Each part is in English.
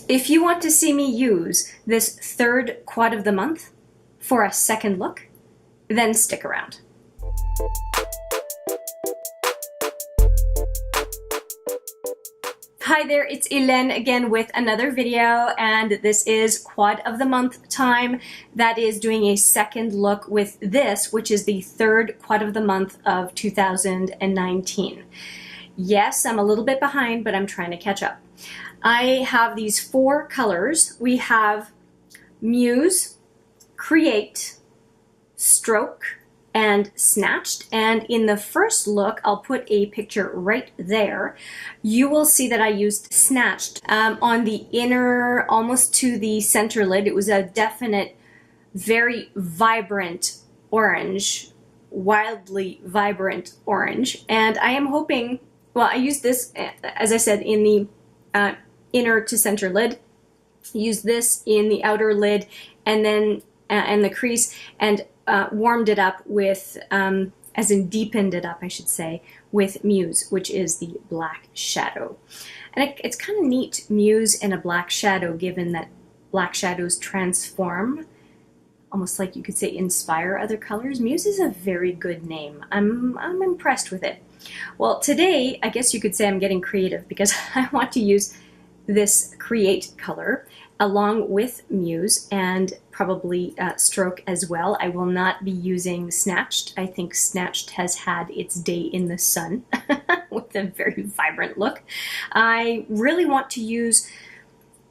If you want to see me use this third quad of the month for a second look, then stick around. Hi there, it's Hélène again with another video, and this is quad of the month time. That is doing a second look with this, which is the third quad of the month of 2019. Yes, I'm a little bit behind, but I'm trying to catch up. I have these four colors. We have Muse, Create, Stroke, and Snatched, and in the first look I'll put a picture right there. You will see that I used Snatched on the inner, almost to the center lid. It was a definite, very vibrant orange, wildly vibrant orange, and I am hoping, well, I used this, as I said, in the inner to center lid, used this in the outer lid, and then and the crease, and warmed it up with, as in deepened it up, I should say, with Muse, which is the black shadow. And it's kind of neat, Muse in a black shadow, given that black shadows transform, almost like you could say inspire other colors. Muse is a very good name. I'm impressed with it. Well, today, I guess you could say I'm getting creative because I want to use this Create color along with Muse and probably Stroke as well. I will not be using Snatched. I think Snatched has had its day in the sun with a very vibrant look. I really want to use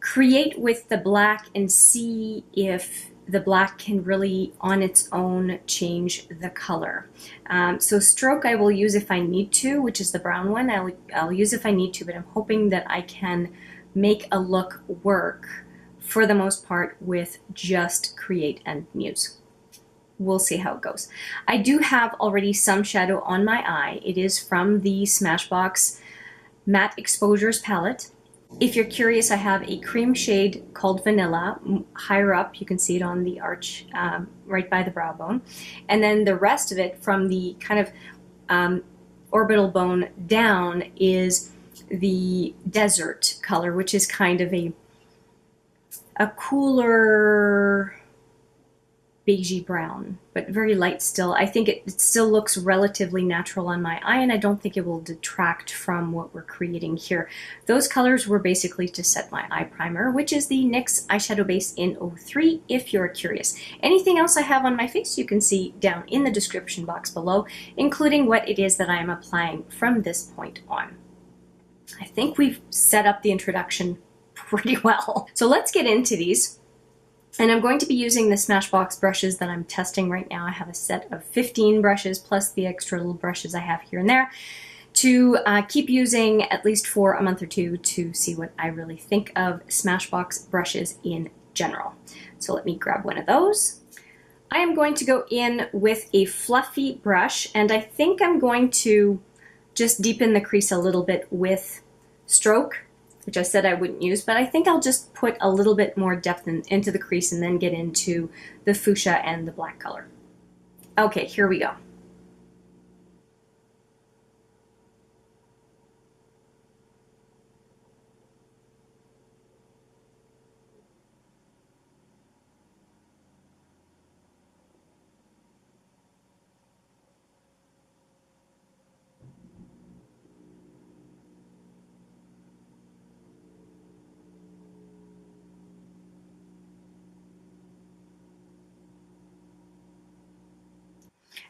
Create with the black and see if the black can really on its own change the color. So Stroke I will use if I need to, which is the brown one. I'll use if I need to, but I'm hoping that I can make a look work for the most part with just Create and Muse. We'll see how it goes. I do have already some shadow on my eye. It is from the Smashbox Matte Exposures palette. If you're curious, I have a cream shade called Vanilla. Higher up, you can see it on the arch right by the brow bone. And then the rest of it from the kind of orbital bone down is the Desert color, which is kind of a cooler beigey brown, but very light still. I think it still looks relatively natural on my eye, and I don't think it will detract from what we're creating here. Those colors were basically to set my eye primer, which is the NYX eyeshadow base in 03, if you're curious. Anything else I have on my face you can see down in the description box below, including what it is that I am applying from this point on. I think we've set up the introduction pretty well. So let's get into these. And I'm going to be using the Smashbox brushes that I'm testing right now. I have a set of 15 brushes plus the extra little brushes I have here and there to keep using at least for a month or two to see what I really think of Smashbox brushes in general. So let me grab one of those. I am going to go in with a fluffy brush, and I think I'm going to just deepen the crease a little bit with Stroke, which I said I wouldn't use, but I think I'll just put a little bit more depth into the crease and then get into the fuchsia and the black color. Okay, here we go.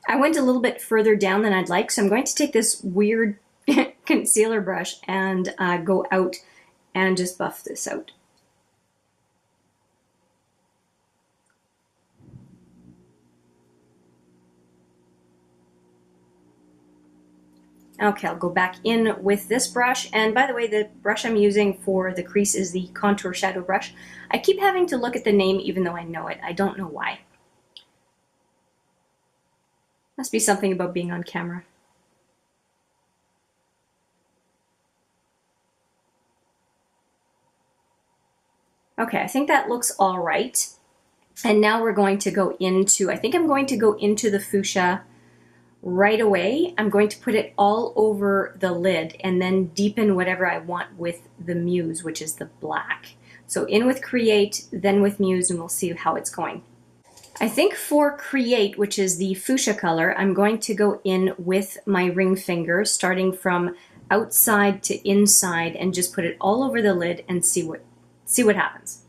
I went a little bit further down than I'd like, so I'm going to take this weird concealer brush and go out and just buff this out. Okay, I'll go back in with this brush, and by the way, the brush I'm using for the crease is the Contour Shadow brush. I keep having to look at the name even though I know it. I don't know why. Must be something about being on camera. Okay, I think that looks all right. And now we're going to go into, I think I'm going to go into the fuchsia right away. I'm going to put it all over the lid and then deepen whatever I want with the Muse, which is the black. So in with Create, then with Muse, and we'll see how it's going. I think for Create, which is the fuchsia color, I'm going to go in with my ring finger, starting from outside to inside, and just put it all over the lid and see what happens.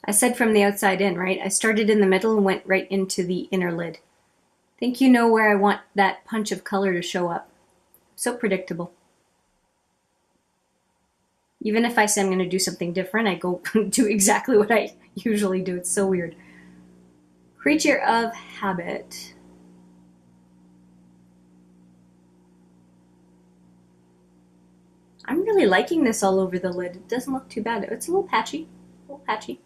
I said from the outside in, right? I started in the middle and went right into the inner lid. I think you know where I want that punch of color to show up. So predictable. Even if I say I'm going to do something different, I go do exactly what I usually do. It's so weird. Creature of Habit. I'm really liking this all over the lid. It doesn't look too bad. It's a little patchy. A little patchy.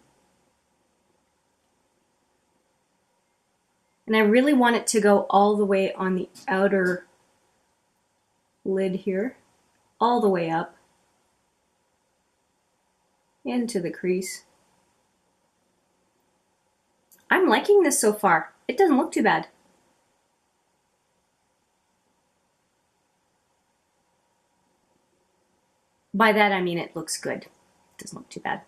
And I really want it to go all the way on the outer lid here. All the way up. Into the crease. I'm liking this so far. It doesn't look too bad. By that I mean it looks good. It doesn't look too bad.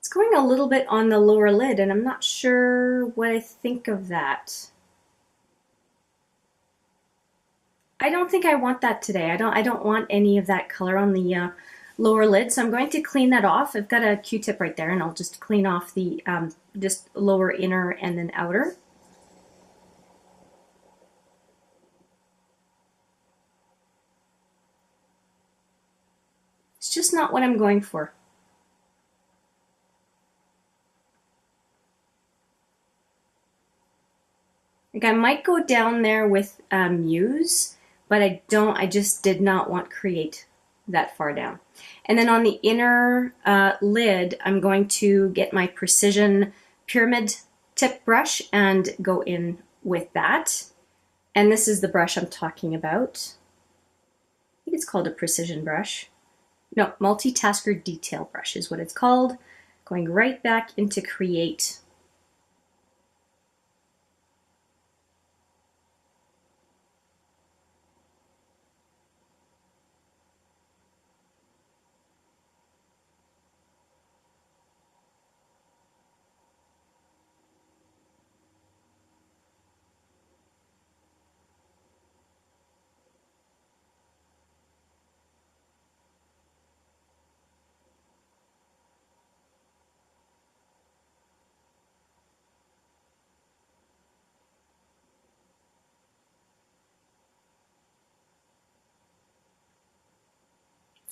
It's going a little bit on the lower lid, and I'm not sure what I think of that. I don't think I want that today. I don't want any of that color on the lower lid, so I'm going to clean that off. I've got a Q-tip right there, and I'll just clean off the just lower inner and then outer. It's just not what I'm going for. Like I might go down there with Muse, but I just did not want Create that far down. And then on the inner lid, I'm going to get my Precision Pyramid tip brush and go in with that. And this is the brush I'm talking about. I think it's called a precision brush. No, multitasker detail brush is what it's called. Going right back into Create.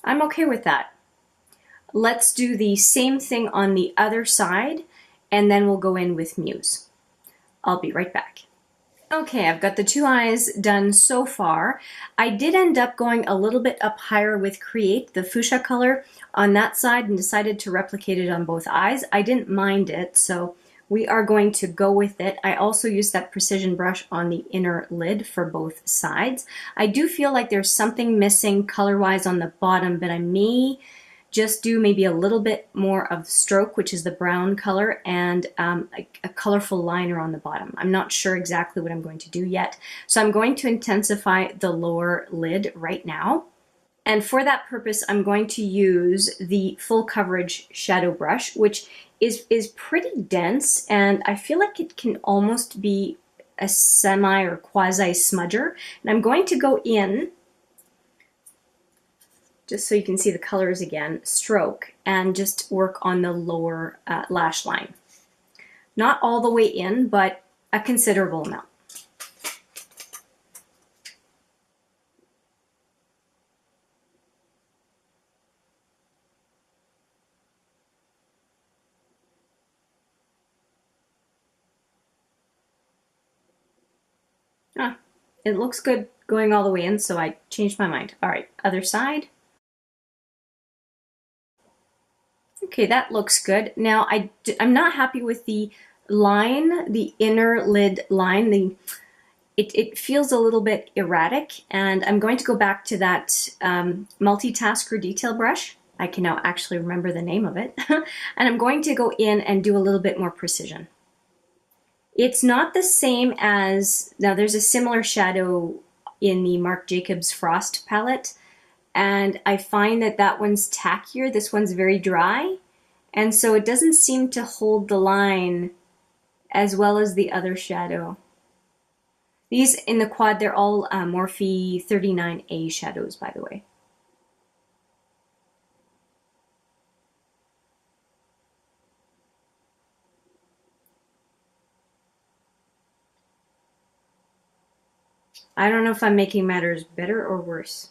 I'm okay with that. Let's do the same thing on the other side, and then we'll go in with Muse. I'll be right back. Okay, I've got the two eyes done so far. I did end up going a little bit up higher with Create, the fuchsia color, on that side, and decided to replicate it on both eyes. I didn't mind it, so we are going to go with it. I also used that precision brush on the inner lid for both sides. I do feel like there's something missing color-wise on the bottom, but I may just do maybe a little bit more of stroke, which is the brown color, and a colorful liner on the bottom. I'm not sure exactly what I'm going to do yet. So I'm going to intensify the lower lid right now. And for that purpose, I'm going to use the full coverage shadow brush, which is pretty dense, and I feel like it can almost be a semi or quasi smudger. And I'm going to go in, just so you can see the colors again, stroke, and just work on the lower lash line. Not all the way in, but a considerable amount. It looks good going all the way in, so I changed my mind. All right, other side. Okay, that looks good. Now, I'm not happy with the line, the inner lid line. It feels a little bit erratic, and I'm going to go back to that multitasker detail brush. I can now actually remember the name of it. And I'm going to go in and do a little bit more precision. It's not the same as, now there's a similar shadow in the Marc Jacobs Frost palette, and I find that that one's tackier. This one's very dry, and so it doesn't seem to hold the line as well as the other shadow. These in the quad, they're all Morphe 39A shadows, by the way. I don't know if I'm making matters better or worse.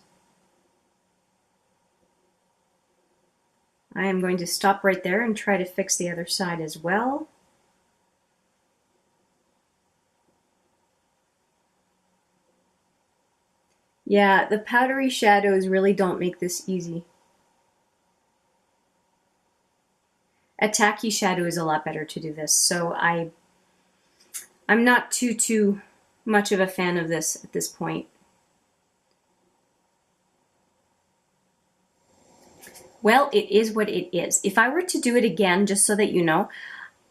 I am going to stop right there and try to fix the other side as well. Yeah, the powdery shadows really don't make this easy. A tacky shadow is a lot better to do this, so I'm not too much of a fan of this at this point. Well, it is what it is. If I were to do it again, just so that you know,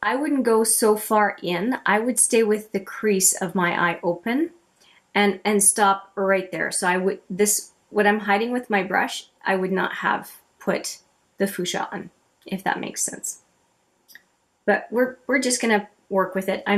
I wouldn't go so far in. I would stay with the crease of my eye open and stop right there. So I would, what I'm hiding with my brush, I would not have put the fuchsia on, if that makes sense. But we're just gonna work with it. I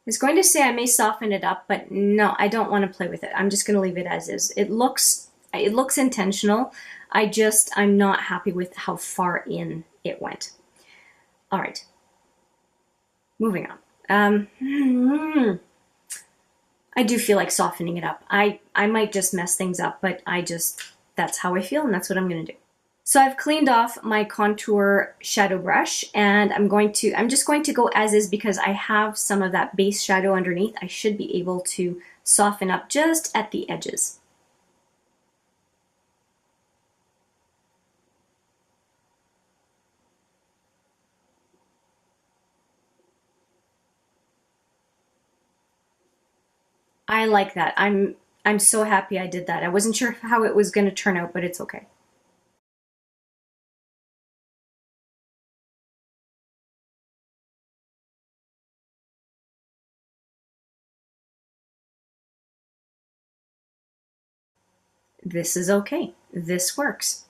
was going to say I may soften it up, but no, I don't want to play with it. I'm just gonna leave it as is. It looks intentional. I'm not happy with how far in it went. All right, moving on. I do feel like softening it up. I might just mess things up, but that's how I feel, and that's what I'm gonna do. So I've cleaned off my contour shadow brush, and I'm just going to go as is because I have some of that base shadow underneath. I should be able to soften up just at the edges. I like that. I'm so happy I did that. I wasn't sure how it was going to turn out, but it's okay. This is okay. This works.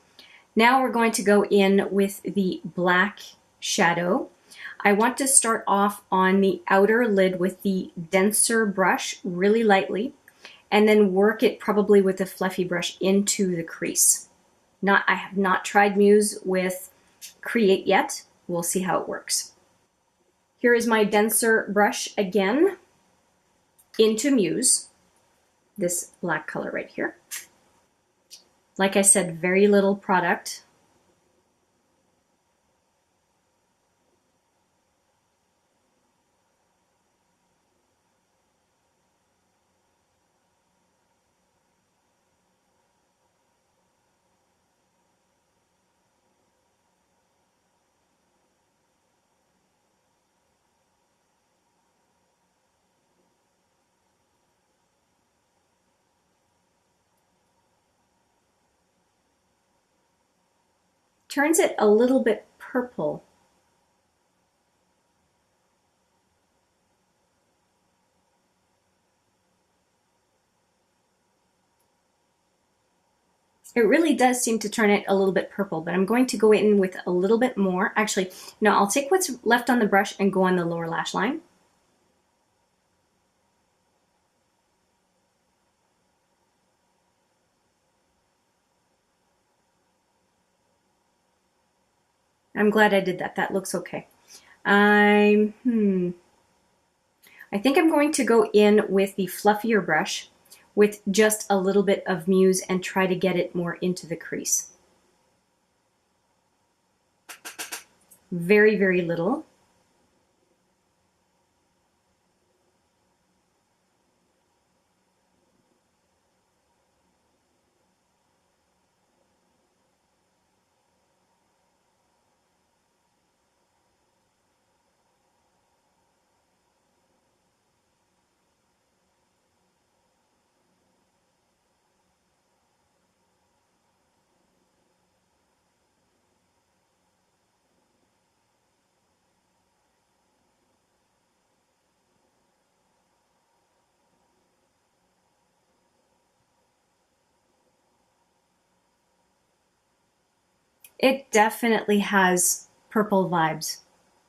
Now we're going to go in with the black shadow. I want to start off on the outer lid with the denser brush really lightly, and then work it probably with a fluffy brush into the crease. I have not tried Muse with Create yet. We'll see how it works. Here is my denser brush again into Muse, this black color right here. Like I said, very little product. Turns it a little bit purple. It really does seem to turn it a little bit purple, but I'm going to go in with a little bit more. Actually, no, I'll take what's left on the brush and go on the lower lash line. I'm glad I did that. That looks okay. I think I'm going to go in with the fluffier brush with just a little bit of Muse and try to get it more into the crease. Very, very little. It definitely has purple vibes.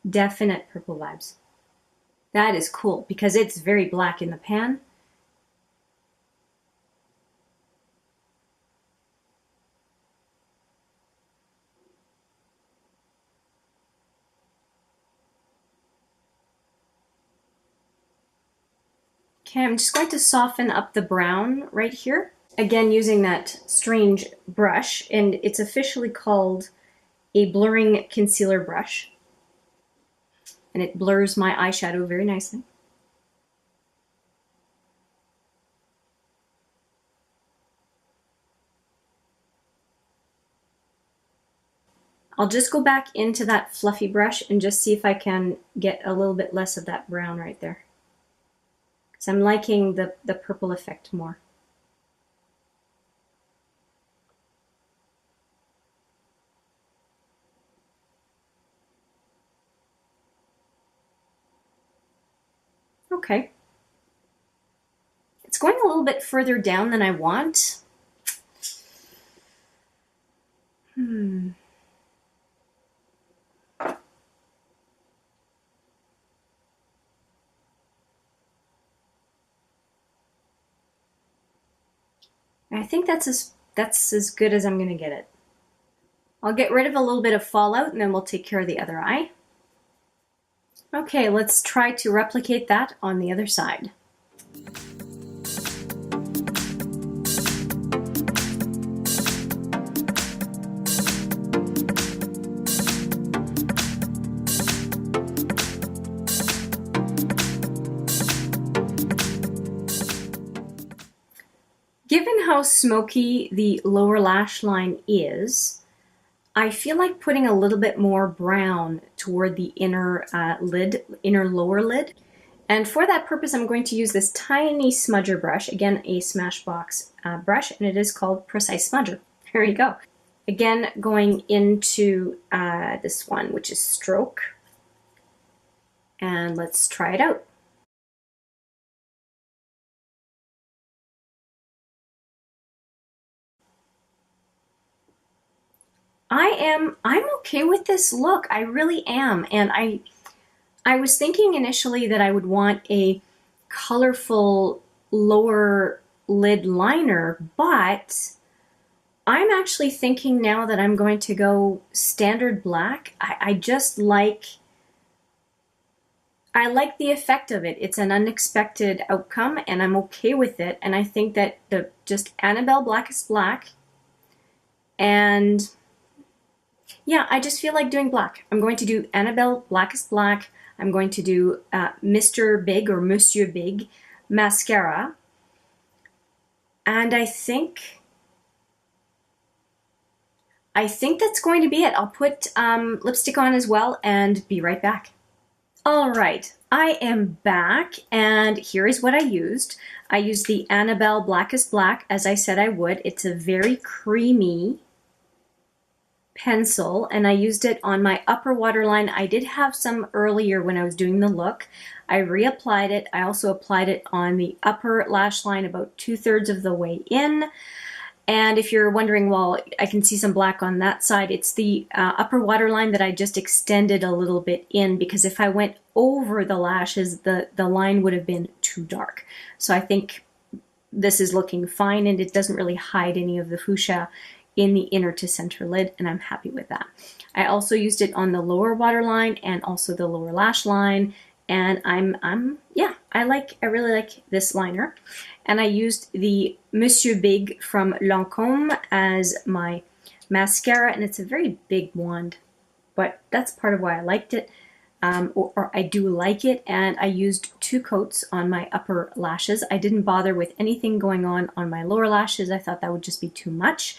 Definite purple vibes. That is cool because it's very black in the pan. Okay, I'm just going to soften up the brown right here. Again, using that strange brush, and it's officially called a blurring concealer brush. And it blurs my eyeshadow very nicely. I'll just go back into that fluffy brush and just see if I can get a little bit less of that brown right there. Because I'm liking the purple effect more. Okay. It's going a little bit further down than I want. I think that's as good as I'm going to get it. I'll get rid of a little bit of fallout and then we'll take care of the other eye. Okay, let's try to replicate that on the other side. Given how smoky the lower lash line is, I feel like putting a little bit more brown toward the inner lower lid. And for that purpose, I'm going to use this tiny smudger brush, again, a Smashbox brush, and it is called Precise Smudger. There you go. Again, going into this one, which is Stroke. And let's try it out. I'm okay with this look. I really am. And I was thinking initially that I would want a colorful lower lid liner, but I'm actually thinking now that I'm going to go standard black. I like the effect of it. It's an unexpected outcome and I'm okay with it. And I think that just Annabelle Blackest Black, and yeah, I just feel like doing black. I'm going to do Annabelle Blackest Black. I'm going to do Mr. Big or Monsieur Big mascara. And I think that's going to be it. I'll put lipstick on as well and be right back. All right, I am back and here is what I used. I used the Annabelle Blackest Black as I said I would. It's a very creamy pencil and I used it on my upper waterline. I did have some earlier when I was doing the look. I reapplied it. I also applied it on the upper lash line about 2/3 of the way in. And if you're wondering, well, I can see some black on that side, it's the upper waterline that I just extended a little bit in because if I went over the lashes, the line would have been too dark. So I think this is looking fine and it doesn't really hide any of the fuchsia in the inner to center lid, and I'm happy with that. I also used it on the lower waterline and also the lower lash line, and I really like this liner. And I used the Monsieur Big from Lancôme as my mascara, and it's a very big wand, but that's part of why I liked it, or I do like it. And I used 2 coats on my upper lashes. I didn't bother with anything going on my lower lashes. I thought that would just be too much.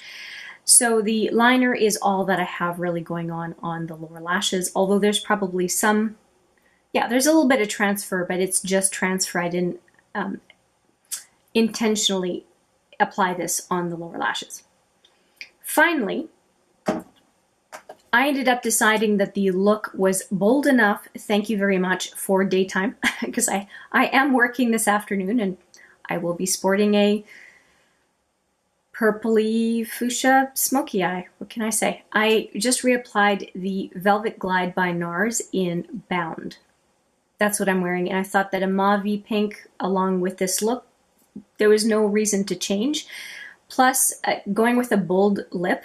So the liner is all that I have really going on the lower lashes, although there's probably some, yeah, there's a little bit of transfer, but it's just transfer. I didn't intentionally apply this on the lower lashes. Finally, I ended up deciding that the look was bold enough, thank you very much, for daytime, because I am working this afternoon and I will be sporting a purpley fuchsia smoky eye. What can I say? I just reapplied the Velvet Glide by NARS in Bound. That's what I'm wearing, and I thought that a mauve pink along with this look, there was no reason to change. Plus, going with a bold lip,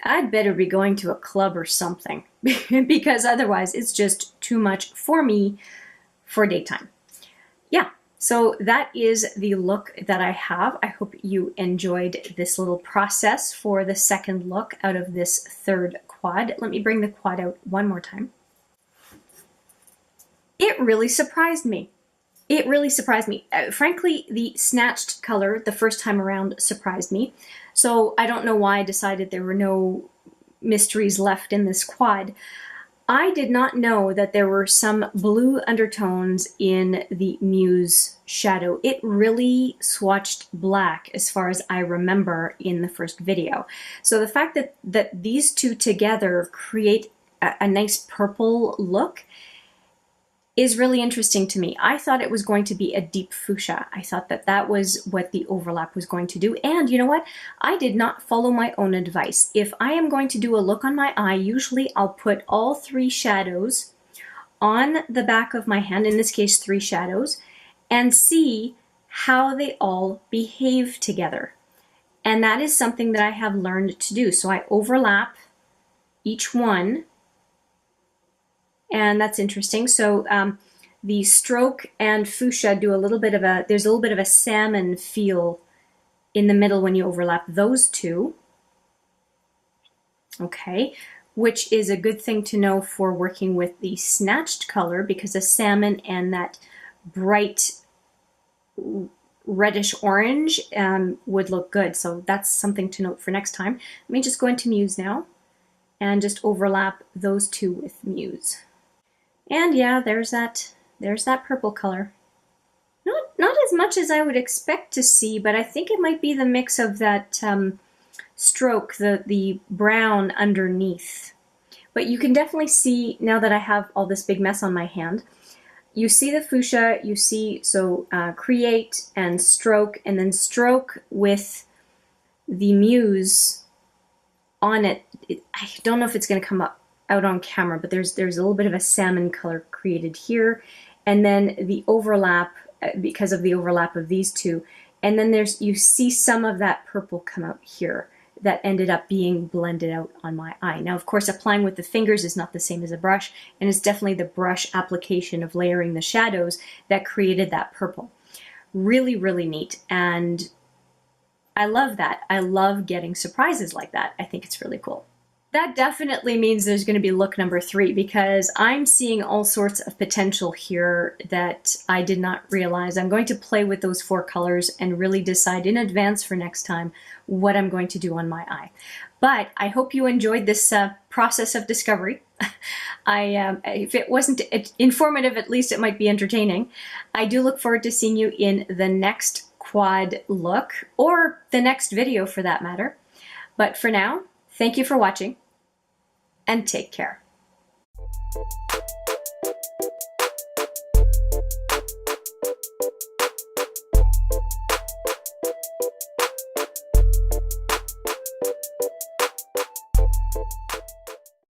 I'd better be going to a club or something because otherwise it's just too much for me for daytime. Yeah, so that is the look that I have. I hope you enjoyed this little process for the second look out of this third quad. Let me bring the quad out one more time. It really surprised me. It really surprised me. Frankly, the snatched color the first time around surprised me. So I don't know why I decided there were no mysteries left in this quad. I did not know that there were some blue undertones in the Muse shadow. It really swatched black as far as I remember in the first video. So the fact that these two together create a nice purple look is really interesting to me. I thought it was going to be a deep fuchsia. I thought that that was what the overlap was going to do. And you know what? I did not follow my own advice. If I am going to do a look on my eye, usually I'll put all three shadows on the back of my hand, in this case 3 shadows, and see how they all behave together. And that is something that I have learned to do. So I overlap each one. And that's interesting. So the stroke and fuchsia do a little bit of there's a little bit of a salmon feel in the middle when you overlap those two. Okay, which is a good thing to know for working with the snatched color, because a salmon and that bright reddish orange would look good. So that's something to note for next time. Let me just go into Muse now and just overlap those two with Muse. And yeah, there's that purple color. Not as much as I would expect to see, but I think it might be the mix of that stroke, the brown underneath. But you can definitely see, now that I have all this big mess on my hand, you see the fuchsia, you see, so create and then stroke with the Muse on it. I don't know if it's going to come up out on camera, but there's a little bit of a salmon color created here, and then the overlap, because of the overlap of these two, and then you see some of that purple come out here that ended up being blended out on my eye. Now, of course, applying with the fingers is not the same as a brush, and it's definitely the brush application of layering the shadows that created that purple. Really, really neat, and I love that. I love getting surprises like that. I think it's really cool. That definitely means there's going to be look number 3, because I'm seeing all sorts of potential here that I did not realize. I'm going to play with those 4 colors and really decide in advance for next time what I'm going to do on my eye. But I hope you enjoyed this process of discovery. If it wasn't informative, at least it might be entertaining. I do look forward to seeing you in the next quad look, or the next video for that matter. But for now, thank you for watching, and take care.